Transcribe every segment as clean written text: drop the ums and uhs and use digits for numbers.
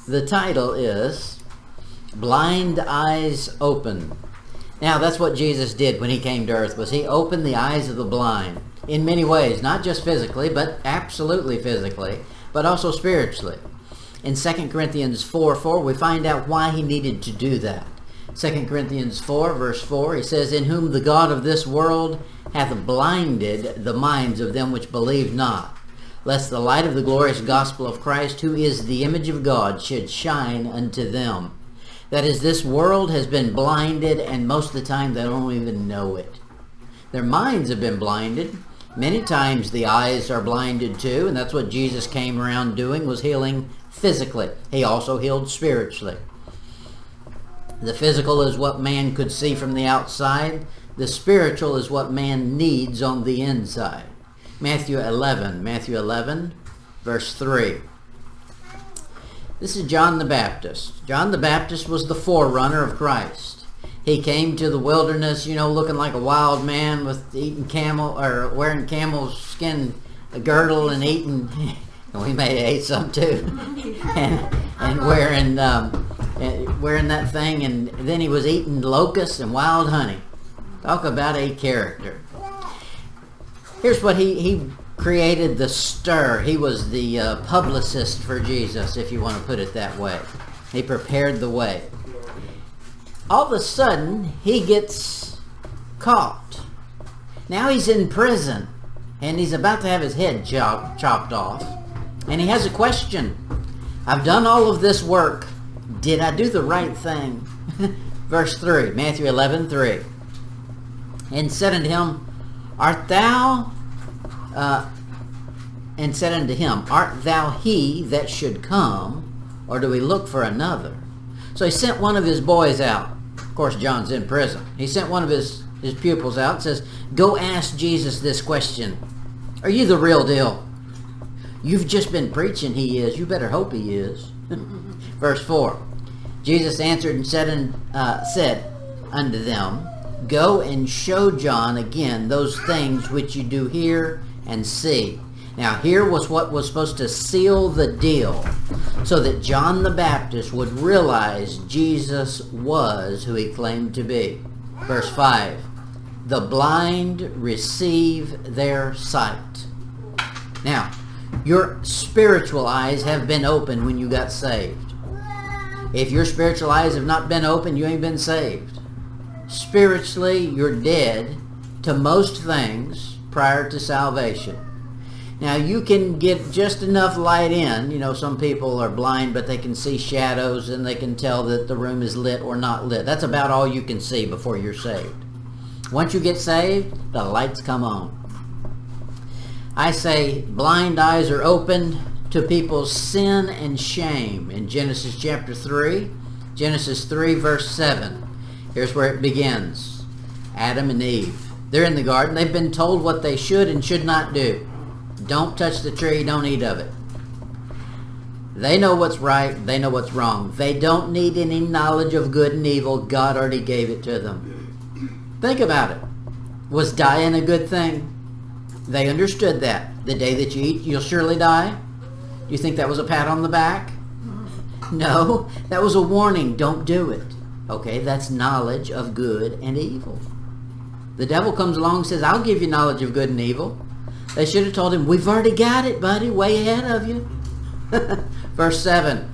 The title is Blind Eyes Open. Now, that's what Jesus did when he came to earth, was he opened the eyes of the blind in many ways, not just physically, but absolutely physically, but also spiritually. In 2 Corinthians 4:4, we find out why he needed to do that. 2 Corinthians 4, verse 4, he says, "In whom the God of this world hath blinded the minds of them which believe not, lest the light of the glorious gospel of Christ, who is the image of God, should shine unto them." That is, this world has been blinded, and most of the time they don't even know it. Their minds have been blinded. Many times the eyes are blinded too, and that's what Jesus came around doing, was healing physically. He also healed spiritually. The physical is what man could see from the outside. The spiritual is what man needs on the inside. Matthew 11, verse 3. This is John the Baptist. John the Baptist was the forerunner of Christ. He came to the wilderness, looking like a wild man, with wearing camel skin girdle and eating. We may have ate some too, and wearing that thing, and then he was eating locusts and wild honey. Talk about a character. Here's what he created, the stir. He was the publicist for Jesus, if you want to put it that way. He prepared the way. All of a sudden, he gets caught. Now he's in prison, and he's about to have his head chopped off. And he has a question. I've done all of this work. Did I do the right thing? Verse 3, Matthew 11:3. And said unto him, Art thou he that should come, or do we look for another? So he sent one of his boys out. Of course, John's in prison. He sent one of his pupils out and says, Go ask Jesus this question. Are you the real deal? You've just been preaching he is. You better hope he is. Verse 4. Jesus answered and said unto them, Go and show John again those things which you do hear and see. Now here was what was supposed to seal the deal, so that John the Baptist would realize Jesus was who he claimed to be. Verse 5. The blind receive their sight. Now, your spiritual eyes have been opened when you got saved. If your spiritual eyes have not been opened, you ain't been saved. Spiritually, you're dead to most things prior to salvation. Now, you can get just enough light in. Some people are blind, but they can see shadows, and they can tell that the room is lit or not lit. That's about all you can see before you're saved. Once you get saved, the lights come on. I say blind eyes are opened to people's sin and shame. In Genesis chapter 3, Genesis 3 verse 7. Here's where it begins. Adam and Eve. They're in the garden. They've been told what they should and should not do. Don't touch the tree. Don't eat of it. They know what's right. They know what's wrong. They don't need any knowledge of good and evil. God already gave it to them. Think about it. Was dying a good thing? They understood that. The day that you eat, you'll surely die. Do you think that was a pat on the back? No, that was a warning. Don't do it. Okay, that's knowledge of good and evil. The devil comes along and says, I'll give you knowledge of good and evil. They should have told him, we've already got it, buddy, way ahead of you. Verse 7.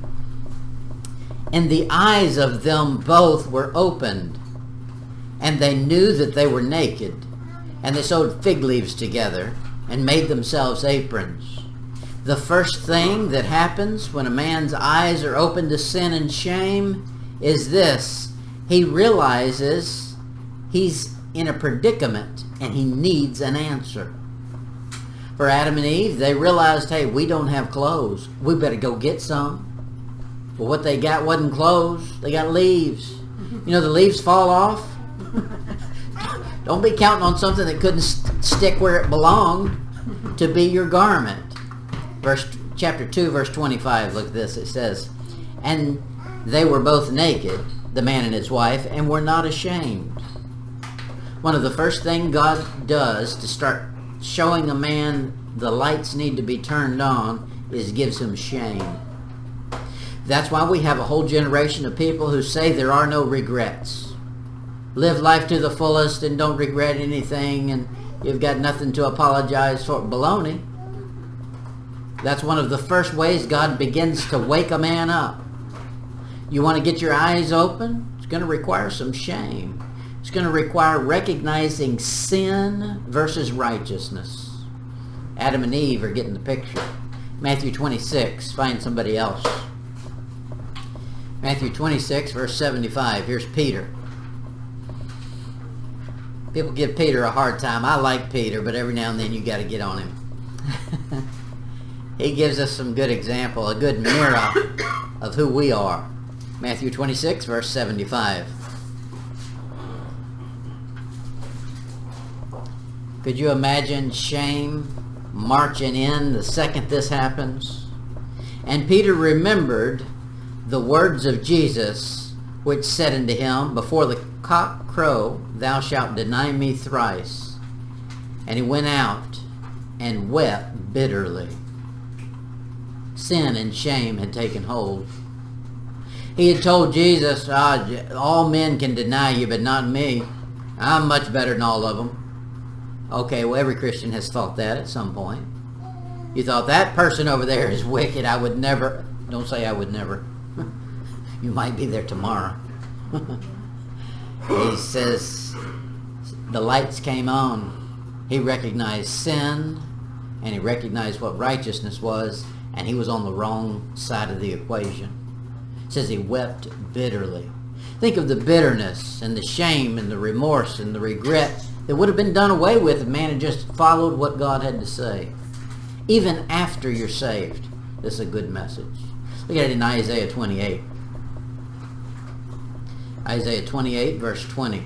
And the eyes of them both were opened, and they knew that they were naked. And they sewed fig leaves together and made themselves aprons. The first thing that happens when a man's eyes are open to sin and shame is this. He realizes he's in a predicament and he needs an answer. For Adam and Eve, they realized, hey, we don't have clothes. We better go get some. But what they got wasn't clothes. They got leaves. The leaves fall off. Don't be counting on something that couldn't stick where it belonged to be your garment. Chapter 2, verse 25, look at this. It says, And they were both naked, the man and his wife, and were not ashamed. One of the first things God does to start showing a man the lights need to be turned on is gives him shame. That's why we have a whole generation of people who say there are no regrets. Live life to the fullest and don't regret anything, and you've got nothing to apologize for. Baloney. That's one of the first ways God begins to wake a man up. You want to get your eyes open? It's going to require some shame. It's going to require recognizing sin versus righteousness. Adam and Eve are getting the picture. Matthew 26, find somebody else. Matthew 26, verse 75. Here's Peter. People give Peter a hard time. I like Peter, but every now and then you got to get on him. He gives us some good example, a good mirror of who we are. Matthew 26, verse 75. Could you imagine shame marching in the second this happens? And Peter remembered the words of Jesus, which said unto him, before the cock crow, thou shalt deny me thrice. And he went out and wept bitterly. Sin and shame had taken hold. He had told Jesus, all men can deny you, but not me. I'm much better than all of them. Okay, well, every Christian has thought that at some point. You thought, that person over there is wicked. I would never. Don't say I would never. You might be there tomorrow. He says, the lights came on. He recognized sin, and he recognized what righteousness was, and he was on the wrong side of the equation. It says he wept bitterly. Think of the bitterness and the shame and the remorse and the regret that would have been done away with if man had just followed what God had to say. Even after you're saved, this is a good message. Look at it in Isaiah 28. Isaiah 28, verse 20.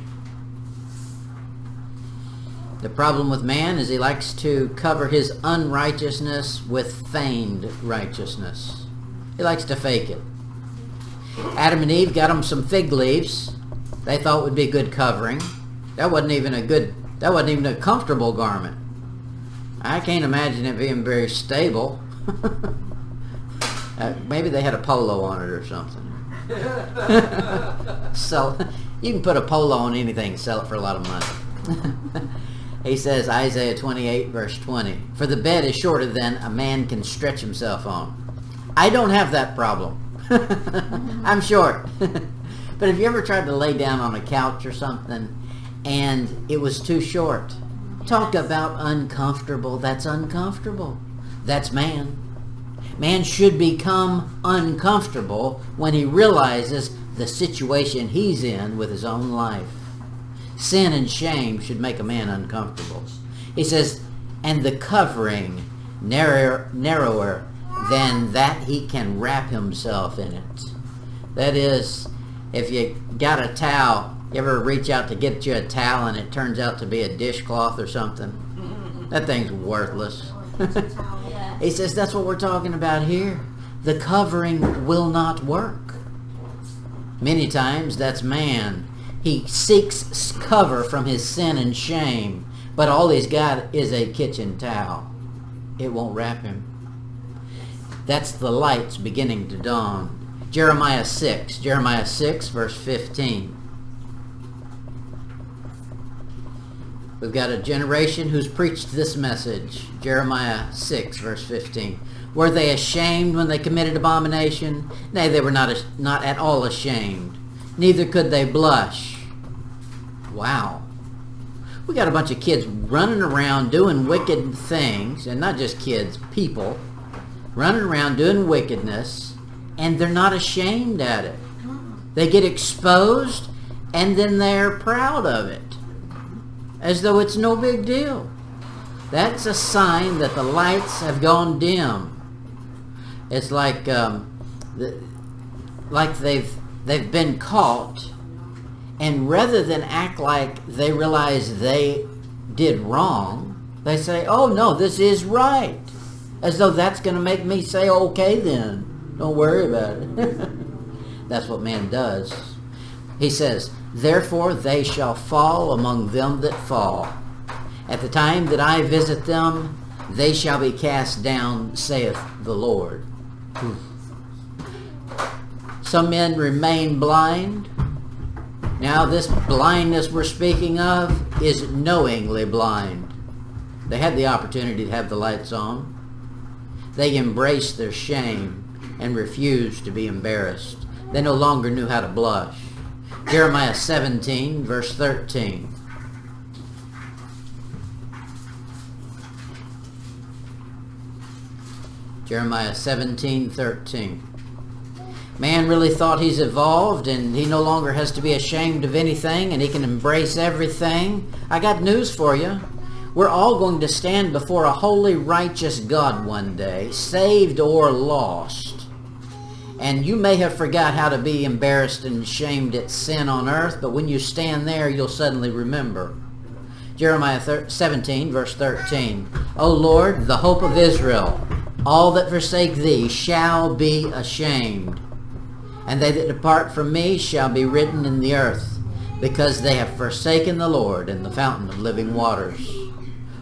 The problem with man is he likes to cover his unrighteousness with feigned righteousness. He likes to fake it. Adam and Eve got them some fig leaves. They thought would be good covering. That wasn't even a comfortable garment. I can't imagine it being very stable. Maybe they had a polo on it or something. So you can put a polo on anything and sell it for a lot of money. He says, Isaiah 28, verse 20, for the bed is shorter than a man can stretch himself on. I don't have that problem. I'm short. But have you ever tried to lay down on a couch or something and it was too short? Talk about uncomfortable. That's uncomfortable. That's man. Man should become uncomfortable when he realizes the situation he's in with his own life. Sin and shame should make a man uncomfortable. He says, and the covering narrower than that he can wrap himself in it. That is, if you got a towel, you ever reach out to get you a towel and it turns out to be a dishcloth or something? That thing's worthless. He says that's what we're talking about here. The covering will not work. Many times that's man. He seeks cover from his sin and shame, but all he's got is a kitchen towel. It won't wrap him. That's the lights beginning to dawn. Jeremiah 6, verse 15. We've got a generation who's preached this message. Jeremiah 6, verse 15. Were they ashamed when they committed abomination? Nay, they were not at all ashamed. Neither could they blush. Wow. We got a bunch of kids running around doing wicked things, and not just kids, people, running around doing wickedness, and they're not ashamed at it. They get exposed, and then they're proud of it, as though it's no big deal. That's a sign that the lights have gone dim. It's like they've been caught, and rather than act like they realize they did wrong, they say, oh no, this is right. As though that's going to make me say, okay then, don't worry about it. That's what man does. He says, therefore they shall fall among them that fall. At the time that I visit them, they shall be cast down, saith the Lord. Some men remain blind. Now this blindness we're speaking of is knowingly blind. They had the opportunity to have the lights on. They embraced their shame and refused to be embarrassed. They no longer knew how to blush. Jeremiah 17, verse 13. Jeremiah 17:13. Man really thought he's evolved and he no longer has to be ashamed of anything and he can embrace everything. I got news for you. We're all going to stand before a holy, righteous God one day, saved or lost. And you may have forgot how to be embarrassed and ashamed at sin on earth, but when you stand there, you'll suddenly remember. Jeremiah 17, verse 13. O Lord, the hope of Israel, all that forsake thee shall be ashamed. And they that depart from me shall be written in the earth, because they have forsaken the Lord and the fountain of living waters.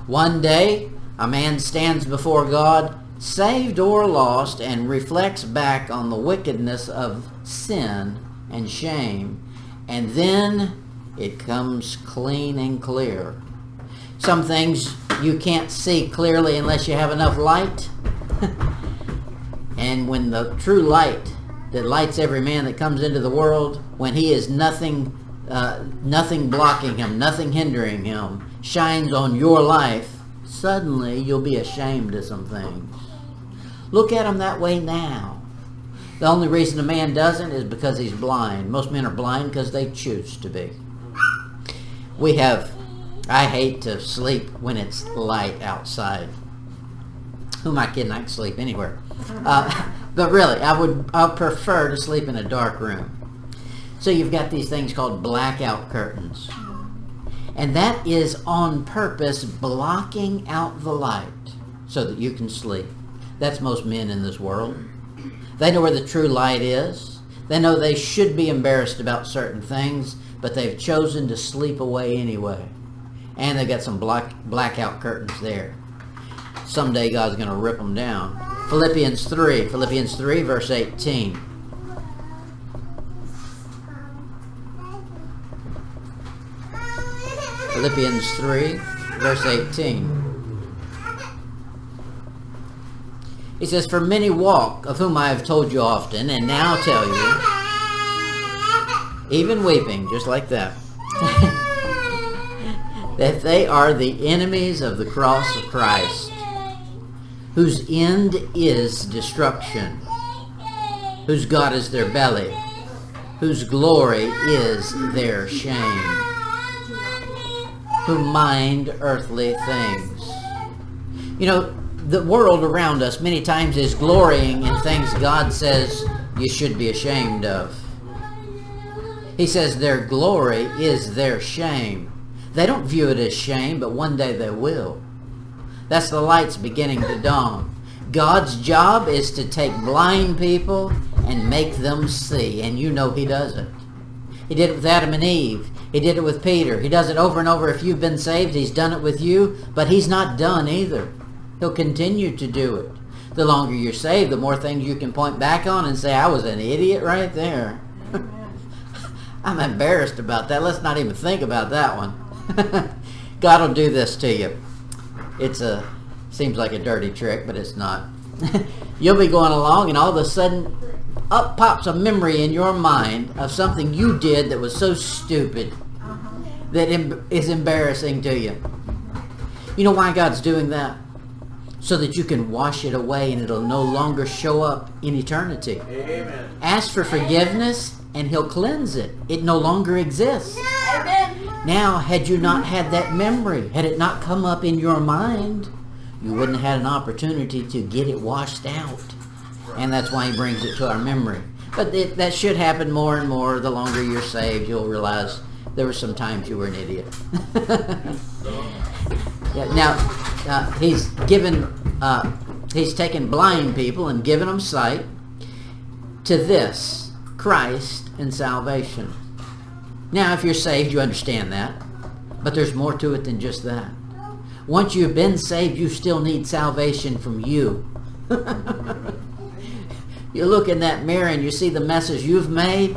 One day, a man stands before God, saved or lost, and reflects back on the wickedness of sin and shame, and then it comes clean and clear. Some things you can't see clearly unless you have enough light. And when the true light that lights every man that comes into the world, when he is nothing blocking him, nothing hindering him, shines on your life, suddenly you'll be ashamed of some things. Look at him that way now. The only reason a man doesn't is because he's blind. Most men are blind because they choose to be. I hate to sleep when it's light outside. Who am I kidding? I can sleep anywhere. But really, I prefer to sleep in a dark room. So you've got these things called blackout curtains. And that is on purpose blocking out the light so that you can sleep. That's most men in this world. They know where the true light is. They know they should be embarrassed about certain things, but they've chosen to sleep away anyway. And they've got some blackout curtains there. Someday God's going to rip them down. Philippians 3, verse 18. Philippians 3, verse 18. He says, For many walk, of whom I have told you often, and now tell you, even weeping, just like that, that they are the enemies of the cross of Christ, whose end is destruction, whose God is their belly, whose glory is their shame, who mind earthly things. You know, the world around us many times is glorying in things God says you should be ashamed of. He says their glory is their shame. They don't view it as shame, but one day they will. That's the lights beginning to dawn. God's job is to take blind people and make them see, and you know He does it. He did it with Adam and Eve. He did it with Peter. He does it over and over. If you've been saved, He's done it with you, but He's not done either. He'll continue to do it. The longer you're saved, the more things you can point back on and say, I was an idiot right there. I'm embarrassed about that. Let's not even think about that one. God will do this to you. Seems like a dirty trick, but it's not. You'll be going along and all of a sudden up pops a memory in your mind of something you did that was so stupid that is embarrassing to you. You know why God's doing that? So that you can wash it away and it'll no longer show up in eternity. Amen. Ask for forgiveness and He'll cleanse it. It no longer exists. Amen. Now, had you not had that memory, had it not come up in your mind, you wouldn't have had an opportunity to get it washed out. And that's why He brings it to our memory. But that should happen more and more. The longer you're saved, you'll realize there were some times you were an idiot. Now, He's taken blind people and given them sight to this, Christ and salvation. Now, if you're saved, you understand that. But there's more to it than just that. Once you've been saved, you still need salvation from you. You look in that mirror and you see the messes you've made.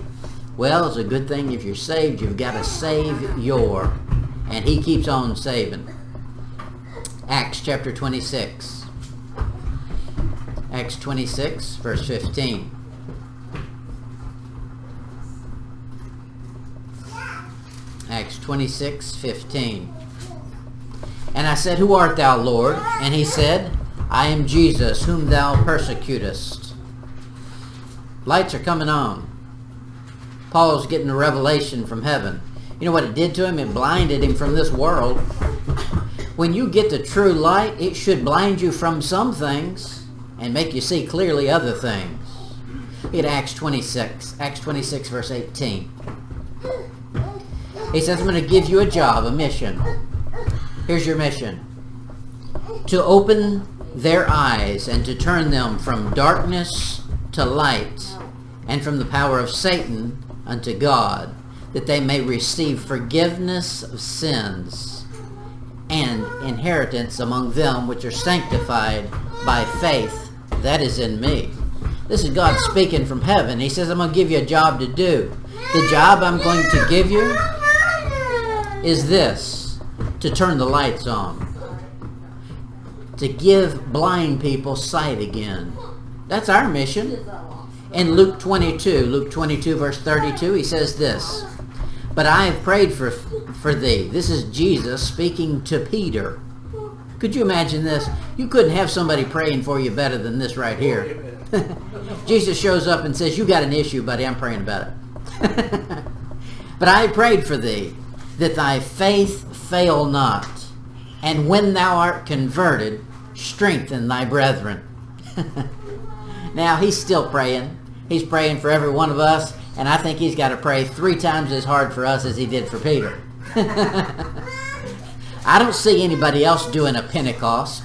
Well, it's a good thing if you're saved, you've got to save your. And he keeps on saving. Acts chapter 26. Acts 26, verse 15. Acts 26, 15. And I said, Who art thou, Lord? And he said, I am Jesus, whom thou persecutest. Lights are coming on. Paul's getting a revelation from heaven. You know what it did to him? It blinded him from this world. When you get the true light, it should blind you from some things and make you see clearly other things. Look at Acts 26. Acts 26, verse 18. He says, I'm going to give you a job, a mission. Here's your mission. To open their eyes and to turn them from darkness to light and from the power of Satan unto God, that they may receive forgiveness of sins and inheritance among them which are sanctified by faith that is in me. This is God speaking from heaven. He says, I'm going to give you a job to do. The job I'm going to give you is this, to turn the lights on, to give blind people sight again. That's our mission. In Luke 22 verse 32, he says this, But I have prayed for thee. This is Jesus speaking to Peter. Could you imagine this? You couldn't have somebody praying for you better than this right here. Jesus shows up and says, you got an issue, buddy, I'm praying about it. But I prayed for thee, that thy faith fail not, and when thou art converted, strengthen thy brethren. Now, he's still praying. He's praying for every one of us, and I think he's got to pray 3 times as hard for us as he did for Peter. I don't see anybody else doing a Pentecost.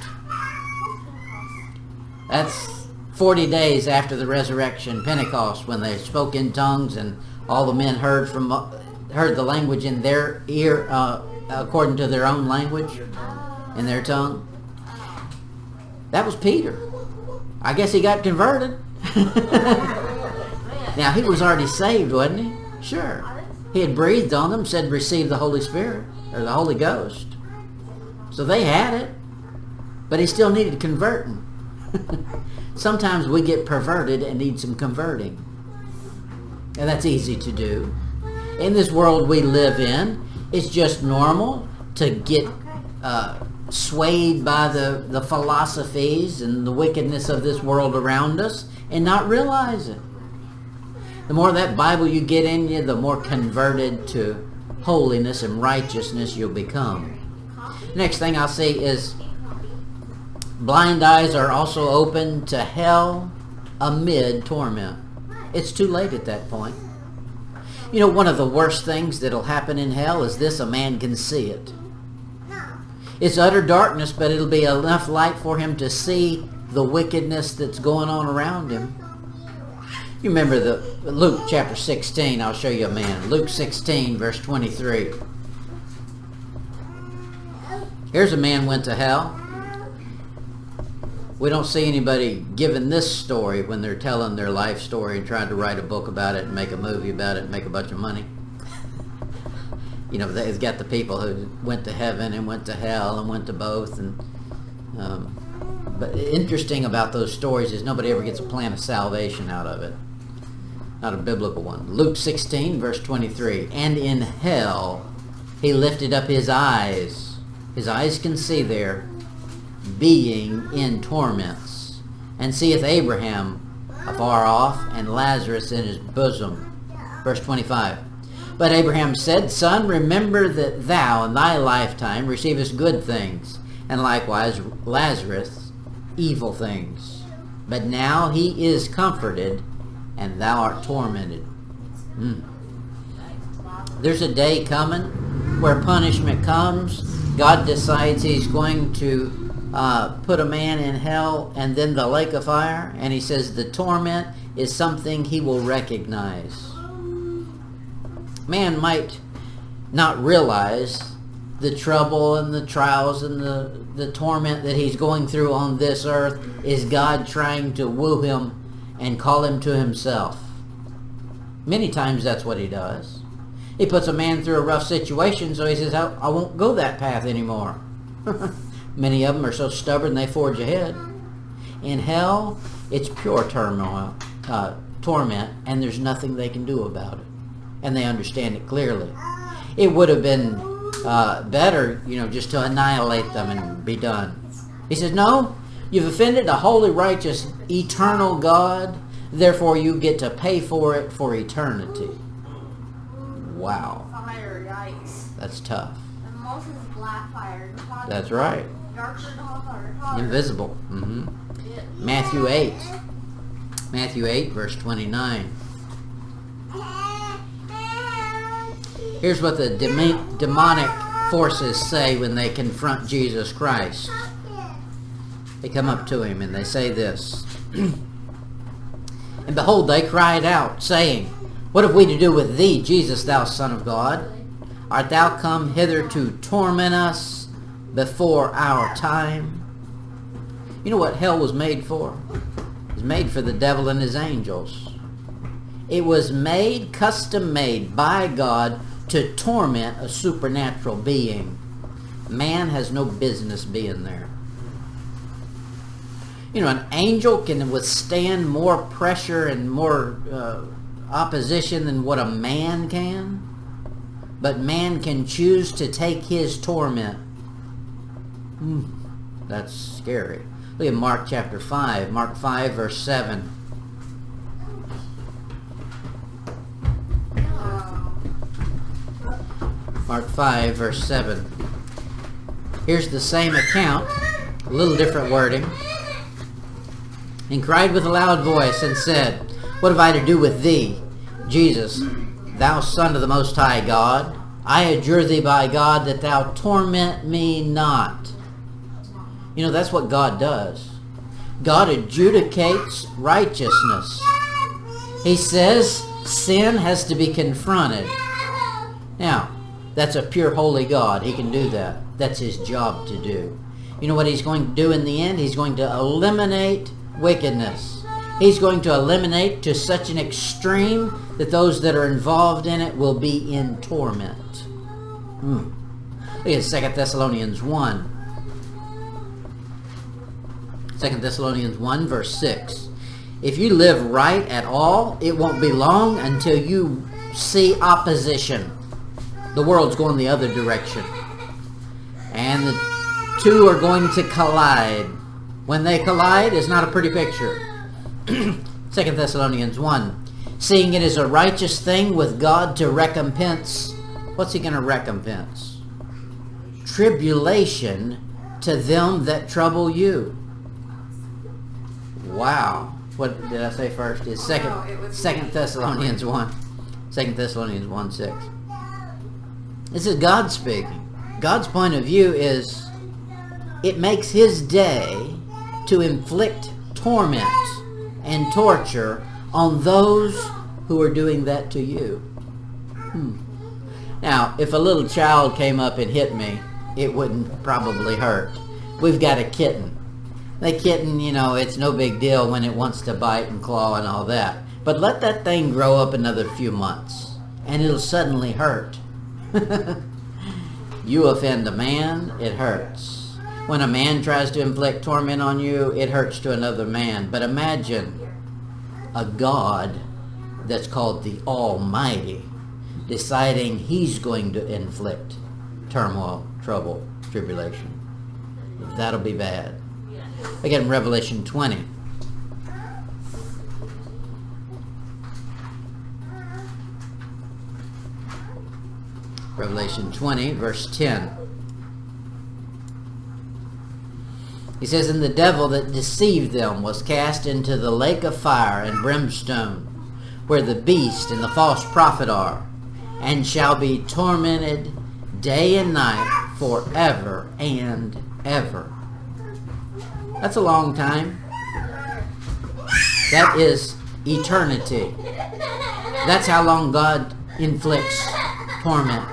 That's 40 days after the resurrection, Pentecost, when they spoke in tongues and all the men heard the language in their ear according to their own language, in their tongue. That was Peter. I guess he got converted. Now, he was already saved, wasn't he? Sure. He had breathed on them, said receive the Holy Spirit, or the Holy Ghost. So they had it, but he still needed converting. Sometimes we get perverted and need some converting. And that's easy to do. In this world we live in, it's just normal to get swayed by the philosophies and the wickedness of this world around us and not realize it. The more of that Bible you get in you, the more converted to holiness and righteousness you'll become. Next thing I'll say is blind eyes are also open to hell amid torment. It's too late at that point. You know, one of the worst things that'll happen in hell is this: a man can see it. It's utter darkness, but it'll be enough light for him to see the wickedness that's going on around him. You remember the Luke chapter 16. I'll show you a man. Luke 16, verse 23. Here's a man went to hell. We don't see anybody giving this story when they're telling their life story and trying to write a book about it and make a movie about it and make a bunch of money. You know, they've got the people who went to heaven and went to hell and went to both. And but interesting about those stories is nobody ever gets a plan of salvation out of it. Not a biblical one. Luke 16, verse 23. And in hell he lifted up his eyes. His eyes can see there, being in torments, and seeth Abraham afar off, and Lazarus in his bosom. Verse 25. But Abraham said, Son, remember that thou in thy lifetime receivest good things, and likewise Lazarus evil things. But now he is comforted, and thou art tormented. There's a day coming where punishment comes. God decides he's going to put a man in hell and then the lake of fire, and he says the torment is something he will recognize. Man might not realize the trouble and the trials and the torment that he's going through on this earth is God trying to woo him and call him to himself. Many times that's what he does. He puts a man through a rough situation, so he says, I won't go that path anymore. Many of them are so stubborn they forge ahead. In hell, it's pure turmoil, torment, and there's nothing they can do about it. And they understand it clearly. It would have been better, just to annihilate them and be done. He says, no, you've offended a holy, righteous, eternal God. Therefore, you get to pay for it for eternity. Wow. Fire, yikes. That's tough. And most is black fire. That's right. Darker than fire. Invisible. Mm-hmm. Yeah. Matthew 8. Matthew 8, verse 29. Here's what the demonic forces say when they confront Jesus Christ. They come up to him and they say this. And behold, they cried out, saying, What have we to do with thee, Jesus, thou Son of God? Art thou come hither to torment us before our time? You know what hell was made for? It was made for the devil and his angels. It was made, custom made by God to torment a supernatural being. Man has no business being there. An angel can withstand more pressure and more opposition than what a man can. But man can choose to take his torment. That's scary. Look at Mark chapter 5. Mark 5 verse 7. Mark 5 verse 7. Here's the same account, a little different wording. And cried with a loud voice and said, What have I to do with thee, Jesus, thou Son of the Most High God? I adjure thee by God that thou torment me not. That's what God does. God adjudicates righteousness. He says sin has to be confronted. Now, that's a pure holy God. He can do that. That's his job to do. You know what he's going to do in the end? He's going to eliminate wickedness. He's going to eliminate to such an extreme that those that are involved in it will be in torment. Look at 2 Thessalonians 1. 2 Thessalonians 1 verse 6. If you live right at all, it won't be long until you see opposition. The world's going the other direction. And the two are going to collide. When they collide, it's not a pretty picture. 2 Thessalonians 1. Seeing it is a righteous thing with God to recompense. What's he going to recompense? Tribulation to them that trouble you. Wow. What did I say first? It's 2 Thessalonians 1. 2 Thessalonians 1, 6. This is God speaking. God's point of view is it makes his day to inflict torment and torture on those who are doing that to you. Now, if a little child came up and hit me, it wouldn't probably hurt. We've got a kitten. The kitten, it's no big deal when it wants to bite and claw and all that. But let that thing grow up another few months, and it'll suddenly hurt. You offend a man, it hurts. When a man tries to inflict torment on you, it hurts to another man. But imagine a God that's called the Almighty deciding he's going to inflict turmoil, trouble, tribulation. That'll be bad. Again, Revelation 20. Revelation 20, verse 10. He says, And the devil that deceived them was cast into the lake of fire and brimstone, where the beast and the false prophet are, and shall be tormented day and night forever and ever. That's a long time. That is eternity. That's how long God inflicts torment.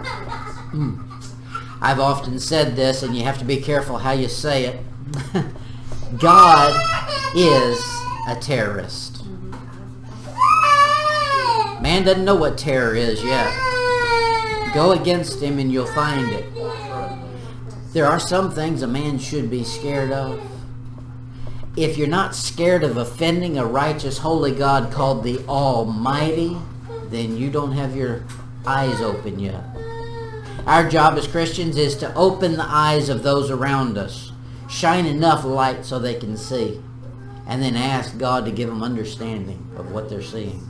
I've often said this, and you have to be careful how you say it. God is a terrorist. Man doesn't know what terror is yet. Go against him and you'll find it. There are some things a man should be scared of. If you're not scared of offending a righteous, holy God called the Almighty, then you don't have your eyes open yet. Our job as Christians is to open the eyes of those around us. Shine enough light so they can see. And then ask God to give them understanding of what they're seeing.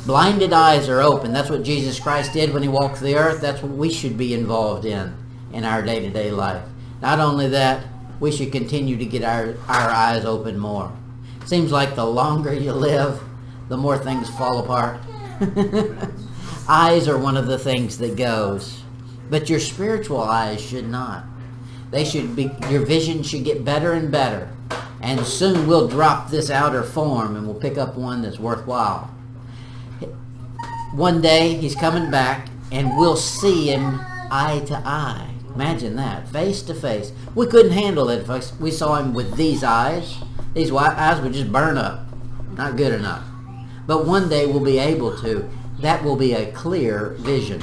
Blinded eyes are open. That's what Jesus Christ did when he walked the earth. That's what we should be involved in our day-to-day life. Not only that, we should continue to get our eyes open more. It seems like the longer you live, the more things fall apart. Eyes are one of the things that goes. But your spiritual eyes should not. They should be, your vision should get better and better. And soon we'll drop this outer form and we'll pick up one that's worthwhile. One day he's coming back and we'll see him eye to eye. Imagine that, face to face. We couldn't handle it if we saw him with these eyes. These white eyes would just burn up. Not good enough. But one day we'll be able to. That will be a clear vision.